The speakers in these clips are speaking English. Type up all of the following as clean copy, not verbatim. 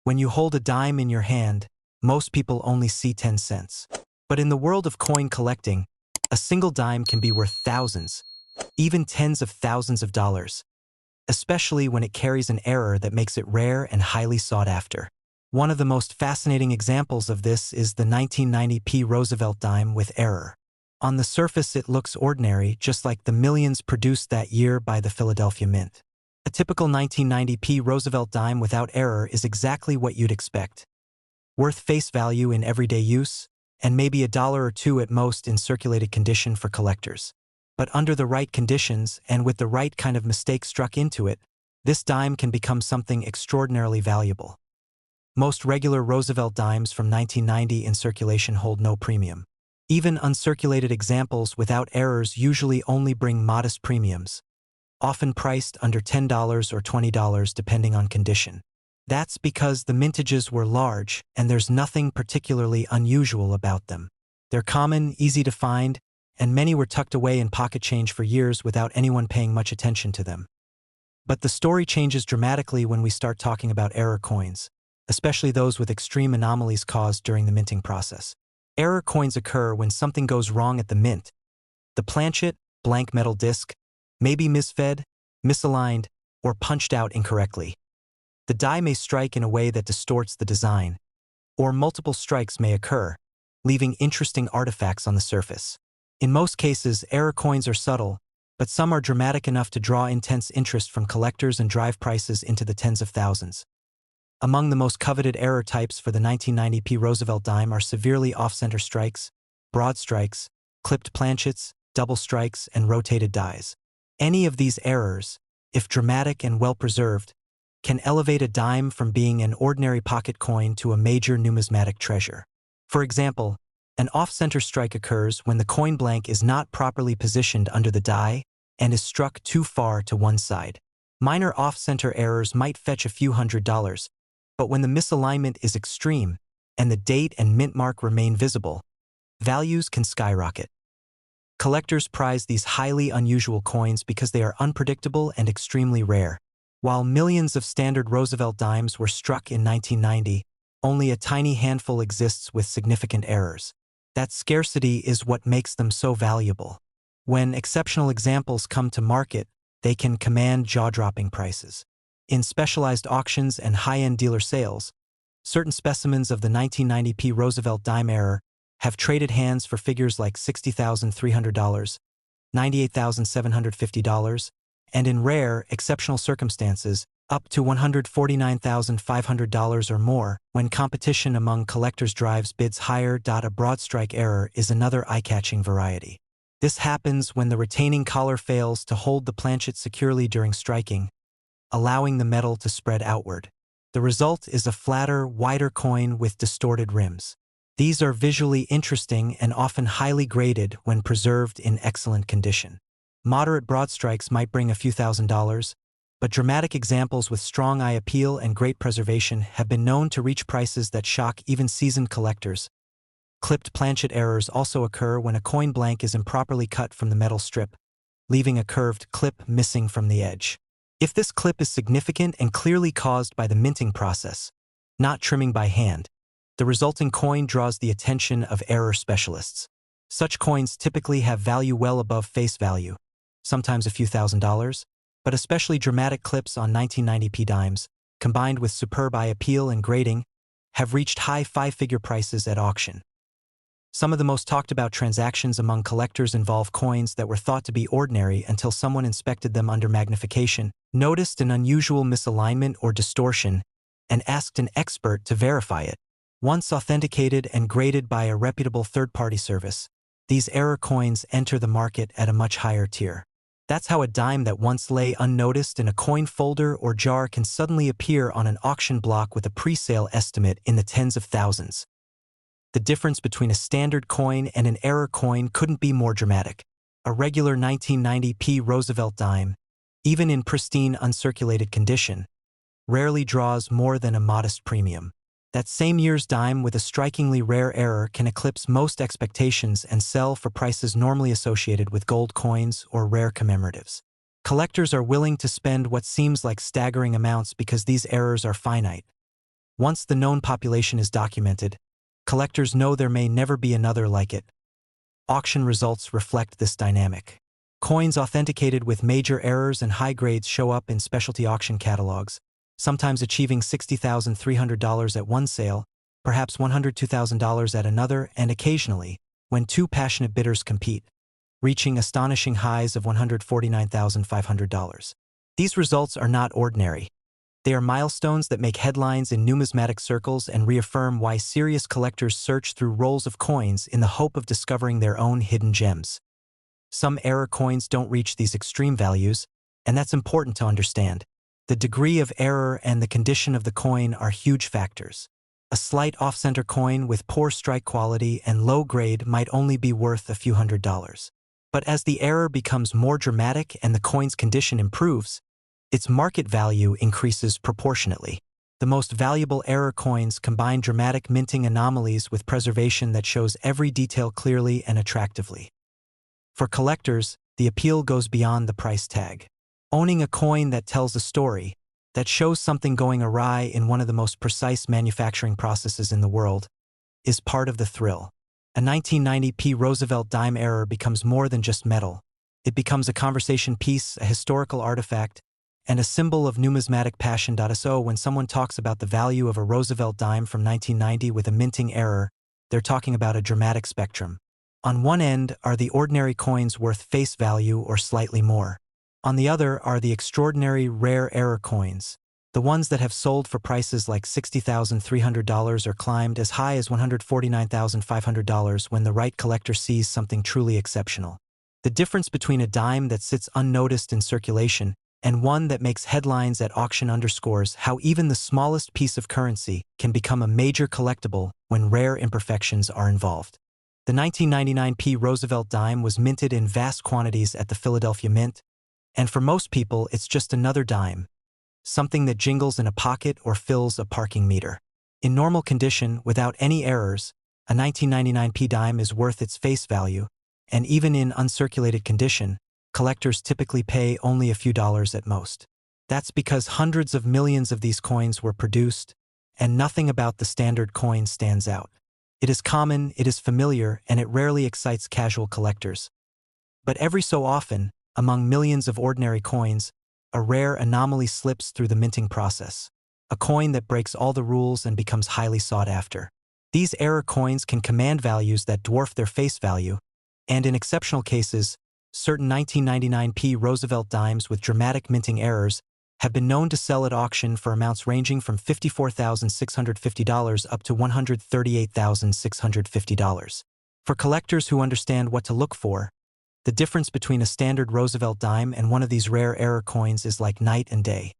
When you hold a dime in your hand, most people only see 10 cents. But in the world of coin collecting, a single dime can be worth thousands, even tens of thousands of dollars, especially when it carries an error that makes it rare and highly sought after. One of the most fascinating examples of this is the 1990p Roosevelt Dime with error. On the surface, it looks ordinary, just like the millions produced that year by the Philadelphia Mint. A typical 1990p Roosevelt Dime without error is exactly what you'd expect. Worth face value in everyday use, and maybe $1 or $2 at most in circulated condition for collectors. But under the right conditions, and with the right kind of mistake struck into it, this dime can become something extraordinarily valuable. Most regular Roosevelt dimes from 1990 in circulation hold no premium. Even uncirculated examples without errors usually only bring modest premiums, often priced under $10 or $20 depending on condition. That's because the mintages were large and there's nothing particularly unusual about them. They're common, easy to find, and many were tucked away in pocket change for years without anyone paying much attention to them. But the story changes dramatically when we start talking about error coins, especially those with extreme anomalies caused during the minting process. Error coins occur when something goes wrong at the mint. The planchet, blank metal disc, may be misfed, misaligned, or punched out incorrectly. The die may strike in a way that distorts the design, or multiple strikes may occur, leaving interesting artifacts on the surface. In most cases, error coins are subtle, but some are dramatic enough to draw intense interest from collectors and drive prices into the tens of thousands. Among the most coveted error types for the 1990p Roosevelt Dime are severely off-center strikes, broad strikes, clipped planchets, double strikes, and rotated dies. Any of these errors, if dramatic and well-preserved, can elevate a dime from being an ordinary pocket coin to a major numismatic treasure. For example, an off-center strike occurs when the coin blank is not properly positioned under the die and is struck too far to one side. Minor off-center errors might fetch a few $100s, but when the misalignment is extreme and the date and mint mark remain visible, values can skyrocket. Collectors prize these highly unusual coins because they are unpredictable and extremely rare. While millions of standard Roosevelt dimes were struck in 1990, only a tiny handful exists with significant errors. That scarcity is what makes them so valuable. When exceptional examples come to market, they can command jaw-dropping prices. In specialized auctions and high-end dealer sales, certain specimens of the 1990p Roosevelt Dime error have traded hands for figures like $60,300, $98,750, and in rare, exceptional circumstances, up to $149,500 or more when competition among collectors drives bids higher. A broad strike error is another eye-catching variety. This happens when the retaining collar fails to hold the planchet securely during striking, allowing the metal to spread outward. The result is a flatter, wider coin with distorted rims. These are visually interesting and often highly graded when preserved in excellent condition. Moderate broad strikes might bring a few $1,000s, but dramatic examples with strong eye appeal and great preservation have been known to reach prices that shock even seasoned collectors. Clipped planchet errors also occur when a coin blank is improperly cut from the metal strip, leaving a curved clip missing from the edge. If this clip is significant and clearly caused by the minting process, not trimming by hand, the resulting coin draws the attention of error specialists. Such coins typically have value well above face value, sometimes a few $1,000s, but especially dramatic clips on 1990p dimes, combined with superb eye appeal and grading, have reached high five-figure prices at auction. Some of the most talked-about transactions among collectors involve coins that were thought to be ordinary until someone inspected them under magnification, noticed an unusual misalignment or distortion, and asked an expert to verify it. Once authenticated and graded by a reputable third-party service, these error coins enter the market at a much higher tier. That's how a dime that once lay unnoticed in a coin folder or jar can suddenly appear on an auction block with a pre-sale estimate in the tens of thousands. The difference between a standard coin and an error coin couldn't be more dramatic. A regular 1990p Roosevelt dime, even in pristine uncirculated condition, rarely draws more than a modest premium. That same year's dime with a strikingly rare error can eclipse most expectations and sell for prices normally associated with gold coins or rare commemoratives. Collectors are willing to spend what seems like staggering amounts because these errors are finite, Once the known population is documented, collectors know there may never be another like it. Auction results reflect this dynamic. Coins authenticated with major errors and high grades show up in specialty auction catalogs, sometimes achieving $60,300 at one sale, perhaps $102,000 at another, and occasionally, when two passionate bidders compete, reaching astonishing highs of $149,500. These results are not ordinary. They are milestones that make headlines in numismatic circles and reaffirm why serious collectors search through rolls of coins in the hope of discovering their own hidden gems. Some error coins don't reach these extreme values, and that's important to understand. The degree of error and the condition of the coin are huge factors. A slight off-center coin with poor strike quality and low grade might only be worth a few $100s. But as the error becomes more dramatic and the coin's condition improves, its market value increases proportionately. The most valuable error coins combine dramatic minting anomalies with preservation that shows every detail clearly and attractively. For collectors, the appeal goes beyond the price tag. Owning a coin that tells a story, that shows something going awry in one of the most precise manufacturing processes in the world, is part of the thrill. A 1990p Roosevelt Dime error becomes more than just metal. It becomes a conversation piece, a historical artifact, and a symbol of numismatic passion. So when someone talks about the value of a Roosevelt Dime from 1990 with a minting error, they're talking about a dramatic spectrum. On one end are the ordinary coins worth face value or slightly more. On the other are the extraordinary rare error coins, the ones that have sold for prices like $60,300 or climbed as high as $149,500 when the right collector sees something truly exceptional. The difference between a dime that sits unnoticed in circulation and one that makes headlines at auction underscores how even the smallest piece of currency can become a major collectible when rare imperfections are involved. The 1999p Roosevelt Dime was minted in vast quantities at the Philadelphia Mint, and for most people it's just another dime, something that jingles in a pocket or fills a parking meter. In normal condition, without any errors, a 1999p dime is worth its face value, and even in uncirculated condition, collectors typically pay only a few dollars at most. That's because hundreds of millions of these coins were produced, and nothing about the standard coin stands out. It is common, it is familiar, and it rarely excites casual collectors. But every so often, among millions of ordinary coins, a rare anomaly slips through the minting process. A coin that breaks all the rules and becomes highly sought after. These error coins can command values that dwarf their face value, and in exceptional cases, certain 1999p Roosevelt dimes with dramatic minting errors have been known to sell at auction for amounts ranging from $54,650 up to $138,650. For collectors who understand what to look for, the difference between a standard Roosevelt dime and one of these rare error coins is like night and day.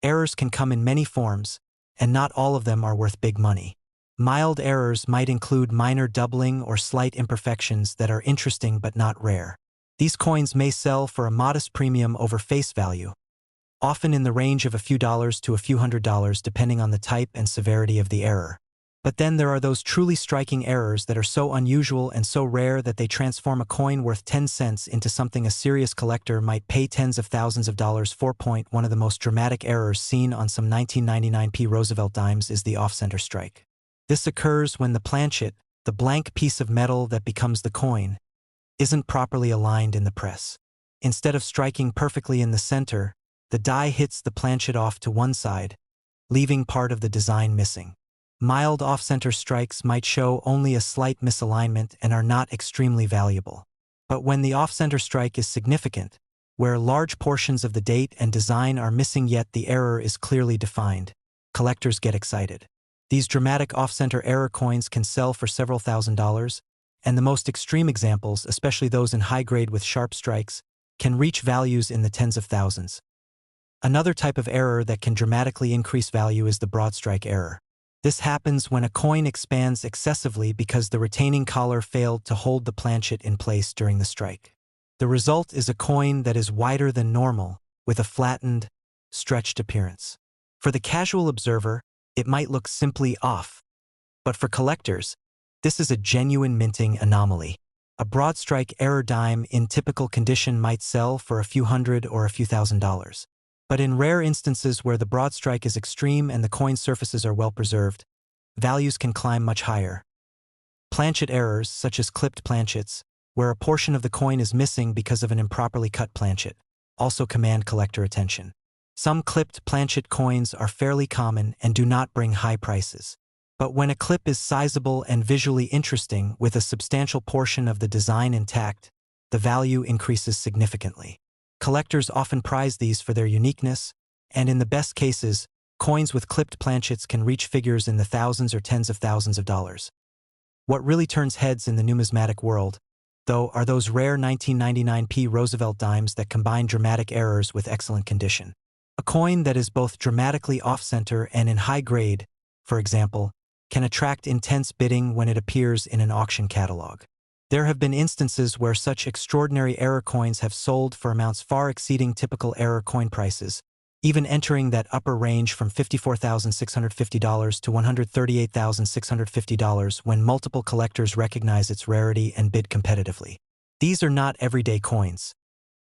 Errors can come in many forms, and not all of them are worth big money. Mild errors might include minor doubling or slight imperfections that are interesting but not rare. These coins may sell for a modest premium over face value, often in the range of a few dollars to a few $100s depending on the type and severity of the error. But then there are those truly striking errors that are so unusual and so rare that they transform a coin worth 10 cents into something a serious collector might pay tens of thousands of dollars for. One of the most dramatic errors seen on some 1999p Roosevelt dimes is the off-center strike. This occurs when the planchet, the blank piece of metal that becomes the coin, isn't properly aligned in the press. Instead of striking perfectly in the center, the die hits the planchet off to one side, leaving part of the design missing. Mild off-center strikes might show only a slight misalignment and are not extremely valuable. But when the off-center strike is significant, where large portions of the date and design are missing yet the error is clearly defined, collectors get excited. These dramatic off-center error coins can sell for several $1,000s, and the most extreme examples, especially those in high grade with sharp strikes, can reach values in the tens of thousands. Another type of error that can dramatically increase value is the broad strike error. This happens when a coin expands excessively because the retaining collar failed to hold the planchet in place during the strike. The result is a coin that is wider than normal, with a flattened, stretched appearance. For the casual observer, it might look simply off, but for collectors, this is a genuine minting anomaly. A broad strike error dime in typical condition might sell for a few $100 or a few $1,000s. But in rare instances where the broad strike is extreme and the coin surfaces are well preserved, values can climb much higher. Planchet errors, such as clipped planchets, where a portion of the coin is missing because of an improperly cut planchet, also command collector attention. Some clipped planchet coins are fairly common and do not bring high prices. But when a clip is sizable and visually interesting with a substantial portion of the design intact, the value increases significantly. Collectors often prize these for their uniqueness, and in the best cases, coins with clipped planchets can reach figures in the thousands or tens of thousands of dollars. What really turns heads in the numismatic world, though, are those rare 1999p Roosevelt dimes that combine dramatic errors with excellent condition. A coin that is both dramatically off-center and in high grade, for example, can attract intense bidding when it appears in an auction catalog. There have been instances where such extraordinary error coins have sold for amounts far exceeding typical error coin prices, even entering that upper range from $54,650 to $138,650 when multiple collectors recognize its rarity and bid competitively. These are not everyday coins.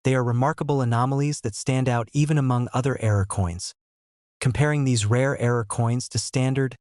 They are remarkable anomalies that stand out even among other error coins. Comparing these rare error coins to standard,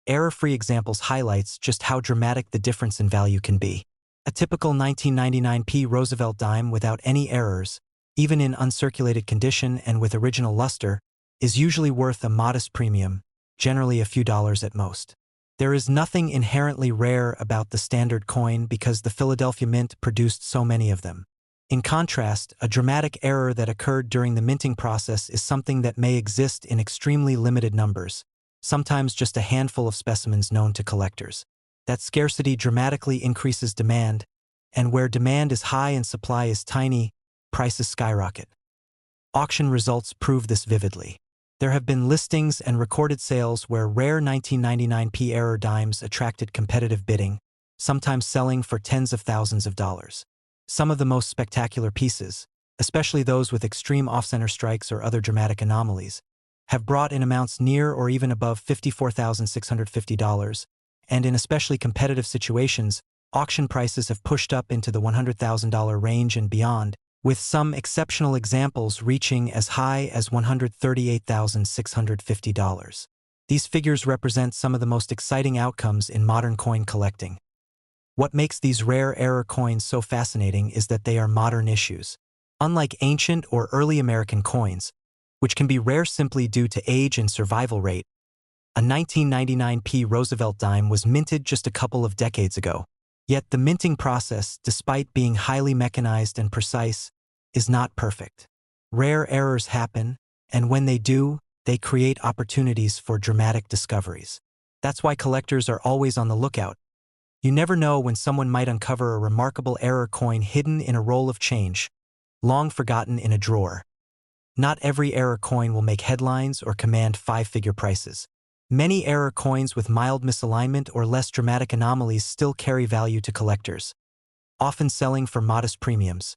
error-free examples highlights just how dramatic the difference in value can be. A typical 1999p Roosevelt dime without any errors, even in uncirculated condition and with original luster, is usually worth a modest premium, generally a few dollars at most. There is nothing inherently rare about the standard coin because the Philadelphia Mint produced so many of them. In contrast, a dramatic error that occurred during the minting process is something that may exist in extremely limited numbers, sometimes just a handful of specimens known to collectors. That scarcity dramatically increases demand, and where demand is high and supply is tiny, prices skyrocket. Auction results prove this vividly. There have been listings and recorded sales where rare 1999p error dimes attracted competitive bidding, sometimes selling for tens of thousands of dollars. Some of the most spectacular pieces, especially those with extreme off-center strikes or other dramatic anomalies, have brought in amounts near or even above $54,650, and in especially competitive situations, auction prices have pushed up into the $100,000 range and beyond, with some exceptional examples reaching as high as $138,650. These figures represent some of the most exciting outcomes in modern coin collecting. What makes these rare error coins so fascinating is that they are modern issues. Unlike ancient or early American coins, which can be rare simply due to age and survival rate, a 1999p Roosevelt dime was minted just a couple of decades ago. Yet the minting process, despite being highly mechanized and precise, is not perfect. Rare errors happen, and when they do, they create opportunities for dramatic discoveries. That's why collectors are always on the lookout. You never know when someone might uncover a remarkable error coin hidden in a roll of change, long forgotten in a drawer. Not every error coin will make headlines or command five-figure prices. Many error coins with mild misalignment or less dramatic anomalies still carry value to collectors, often selling for modest premiums,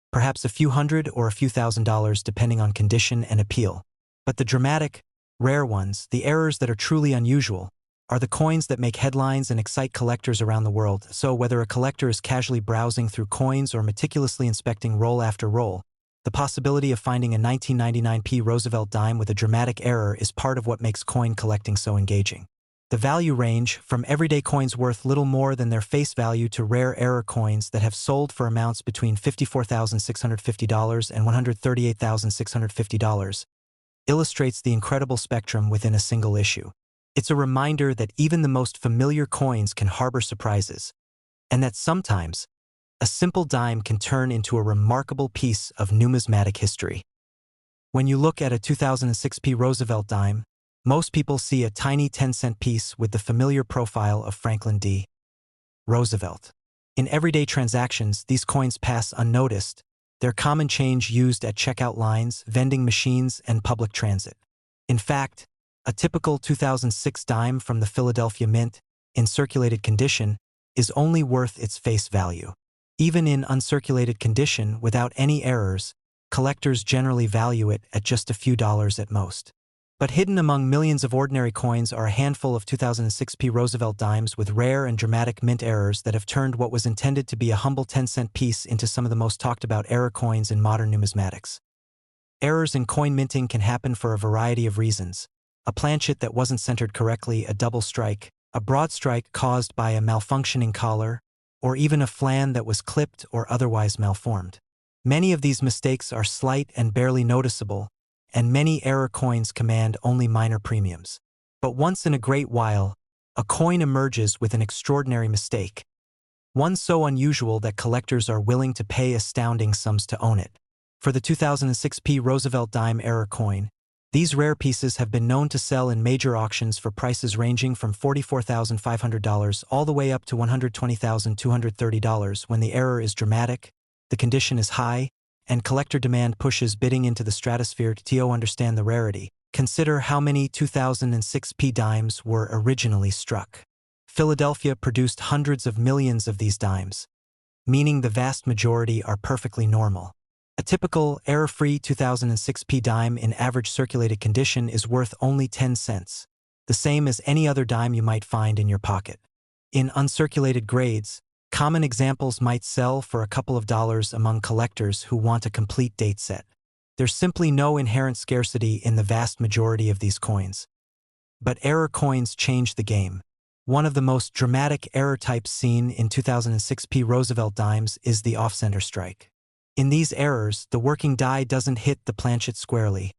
perhaps a few hundred or a few $1,000s depending on condition and appeal. But the dramatic, rare ones, the errors that are truly unusual, are the coins that make headlines and excite collectors around the world. So whether a collector is casually browsing through coins or meticulously inspecting roll after roll, the possibility of finding a 1999p Roosevelt dime with a dramatic error is part of what makes coin collecting so engaging. The value range from everyday coins worth little more than their face value to rare error coins that have sold for amounts between $54,650 and $138,650 illustrates the incredible spectrum within a single issue. It's a reminder that even the most familiar coins can harbor surprises, and that sometimes a simple dime can turn into a remarkable piece of numismatic history. When you look at a 2006p Roosevelt dime, most people see a tiny 10-cent piece with the familiar profile of Franklin D. Roosevelt. In everyday transactions, these coins pass unnoticed. They're common change used at checkout lines, vending machines, and public transit. In fact, a typical 2006 dime from the Philadelphia Mint, in circulated condition, is only worth its face value. Even in uncirculated condition, without any errors, collectors generally value it at just a few dollars at most. But hidden among millions of ordinary coins are a handful of 2006p Roosevelt dimes with rare and dramatic mint errors that have turned what was intended to be a humble 10-cent piece into some of the most talked about error coins in modern numismatics. Errors in coin minting can happen for a variety of reasons. A planchet that wasn't centered correctly, a double strike, a broad strike caused by a malfunctioning collar, or even a flan that was clipped or otherwise malformed. Many of these mistakes are slight and barely noticeable, and many error coins command only minor premiums. But once in a great while, a coin emerges with an extraordinary mistake, one so unusual that collectors are willing to pay astounding sums to own it. For the 2006 Roosevelt Dime error coin, these rare pieces have been known to sell in major auctions for prices ranging from $44,500 all the way up to $120,230 when the error is dramatic, the condition is high, and collector demand pushes bidding into the stratosphere. To understand the rarity, consider how many 2006 dimes were originally struck. Philadelphia produced hundreds of millions of these dimes, meaning the vast majority are perfectly normal. A typical, error-free 2006 dime in average circulated condition is worth only 10 cents, the same as any other dime you might find in your pocket. In uncirculated grades, common examples might sell for a couple of dollars among collectors who want a complete date set. There's simply no inherent scarcity in the vast majority of these coins. But error coins change the game. One of the most dramatic error types seen in 2006 Roosevelt dimes is the off-center strike. In these errors, the working die doesn't hit the planchet squarely,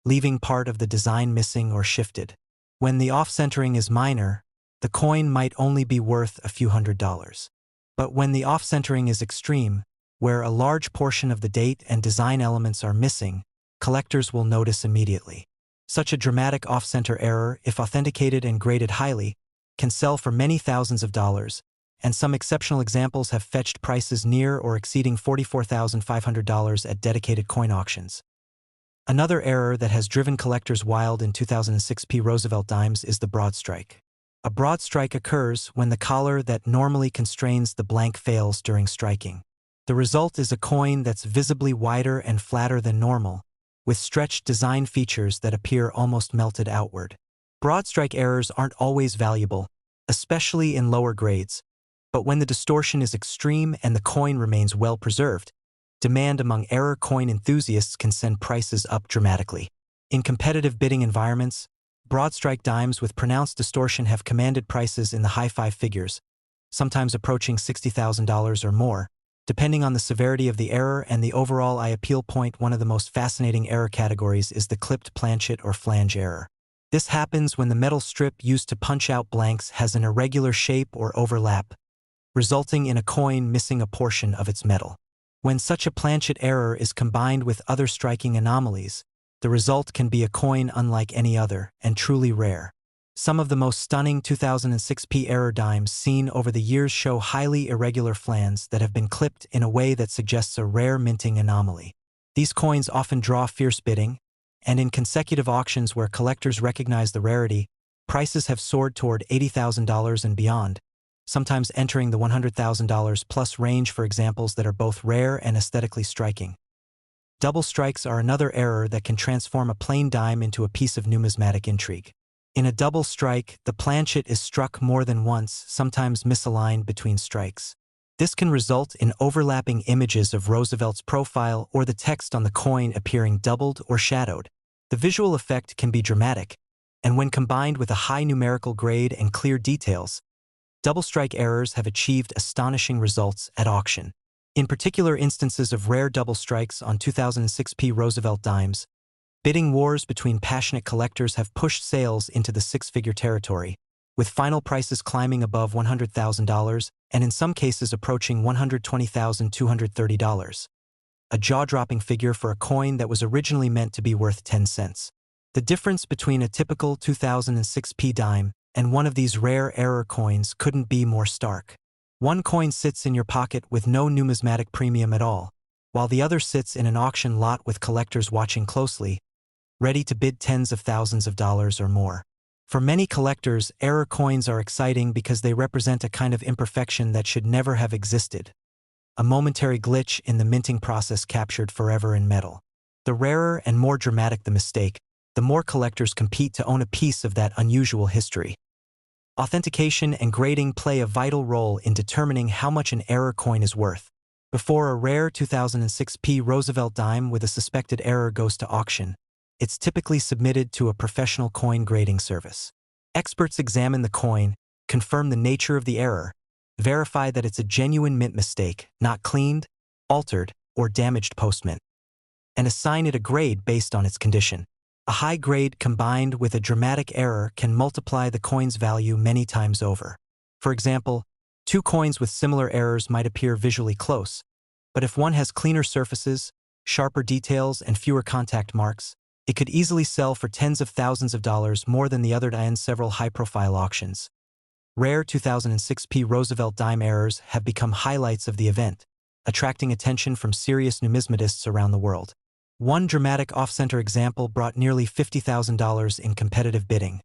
leaving part of the design missing or shifted. When the off-centering is minor, the coin might only be worth a few $100s. But when the off-centering is extreme, where a large portion of the date and design elements are missing, collectors will notice immediately. Such a dramatic off-center error, if authenticated and graded highly, can sell for many thousands of dollars, and some exceptional examples have fetched prices near or exceeding $44,500 at dedicated coin auctions. Another error that has driven collectors wild in 2006 Roosevelt dimes is the broad strike. A broad strike occurs when the collar that normally constrains the blank fails during striking. The result is a coin that's visibly wider and flatter than normal, with stretched design features that appear almost melted outward. Broad strike errors aren't always valuable, especially in lower grades, but when the distortion is extreme and the coin remains well preserved, demand among error coin enthusiasts can send prices up dramatically. In competitive bidding environments, broad strike dimes with pronounced distortion have commanded prices in the high five figures, sometimes approaching $60,000 or more, depending on the severity of the error and the overall eye appeal point. One of the most fascinating error categories is the clipped planchet or flange error. This happens when the metal strip used to punch out blanks has an irregular shape or overlap, resulting in a coin missing a portion of its metal. When such a planchet error is combined with other striking anomalies, the result can be a coin unlike any other and truly rare. Some of the most stunning 2006 error dimes seen over the years show highly irregular flans that have been clipped in a way that suggests a rare minting anomaly. These coins often draw fierce bidding, and in consecutive auctions where collectors recognize the rarity, prices have soared toward $80,000 and beyond, sometimes entering the $100,000 plus range for examples that are both rare and aesthetically striking. Double strikes are another error that can transform a plain dime into a piece of numismatic intrigue. In a double strike, the planchet is struck more than once, sometimes misaligned between strikes. This can result in overlapping images of Roosevelt's profile or the text on the coin appearing doubled or shadowed. The visual effect can be dramatic, and when combined with a high numerical grade and clear details, double strike errors have achieved astonishing results at auction. In particular instances of rare double strikes on 2006 Roosevelt dimes, bidding wars between passionate collectors have pushed sales into the six-figure territory, with final prices climbing above $100,000 and in some cases approaching $120,230. A jaw-dropping figure for a coin that was originally meant to be worth 10 cents. The difference between a typical 2006 dime and one of these rare error coins couldn't be more stark. One coin sits in your pocket with no numismatic premium at all, while the other sits in an auction lot with collectors watching closely, ready to bid tens of thousands of dollars or more. For many collectors, error coins are exciting because they represent a kind of imperfection that should never have existed. A momentary glitch in the minting process captured forever in metal. The rarer and more dramatic the mistake, the more collectors compete to own a piece of that unusual history. Authentication and grading play a vital role in determining how much an error coin is worth. Before a rare 2006 Roosevelt Dime with a suspected error goes to auction, it's typically submitted to a professional coin grading service. Experts examine the coin, confirm the nature of the error, verify that it's a genuine mint mistake, not cleaned, altered, or damaged post-mint, and assign it a grade based on its condition. A high grade combined with a dramatic error can multiply the coin's value many times over. For example, two coins with similar errors might appear visually close, but if one has cleaner surfaces, sharper details, and fewer contact marks, it could easily sell for tens of thousands of dollars more than the other in several high-profile auctions. Rare 2006 Roosevelt Dime errors have become highlights of the event, attracting attention from serious numismatists around the world. One dramatic off-center example brought nearly $50,000 in competitive bidding,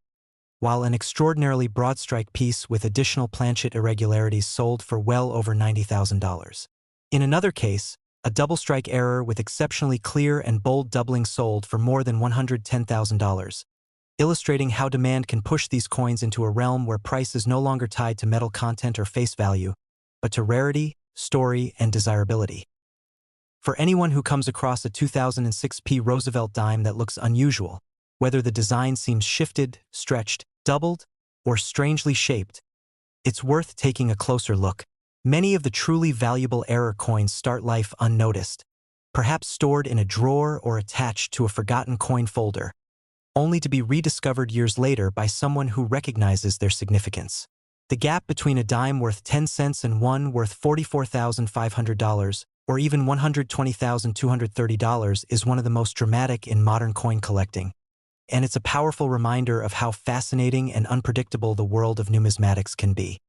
while an extraordinarily broad-strike piece with additional planchet irregularities sold for well over $90,000. In another case, a double-strike error with exceptionally clear and bold doubling sold for more than $110,000, illustrating how demand can push these coins into a realm where price is no longer tied to metal content or face value, but to rarity, story, and desirability. For anyone who comes across a 2006 Roosevelt Dime that looks unusual, whether the design seems shifted, stretched, doubled, or strangely shaped, it's worth taking a closer look. Many of the truly valuable error coins start life unnoticed, perhaps stored in a drawer or attached to a forgotten coin folder, only to be rediscovered years later by someone who recognizes their significance. The gap between a dime worth 10 cents and one worth $44,500, or even $120,230, is one of the most dramatic in modern coin collecting, and it's a powerful reminder of how fascinating and unpredictable the world of numismatics can be.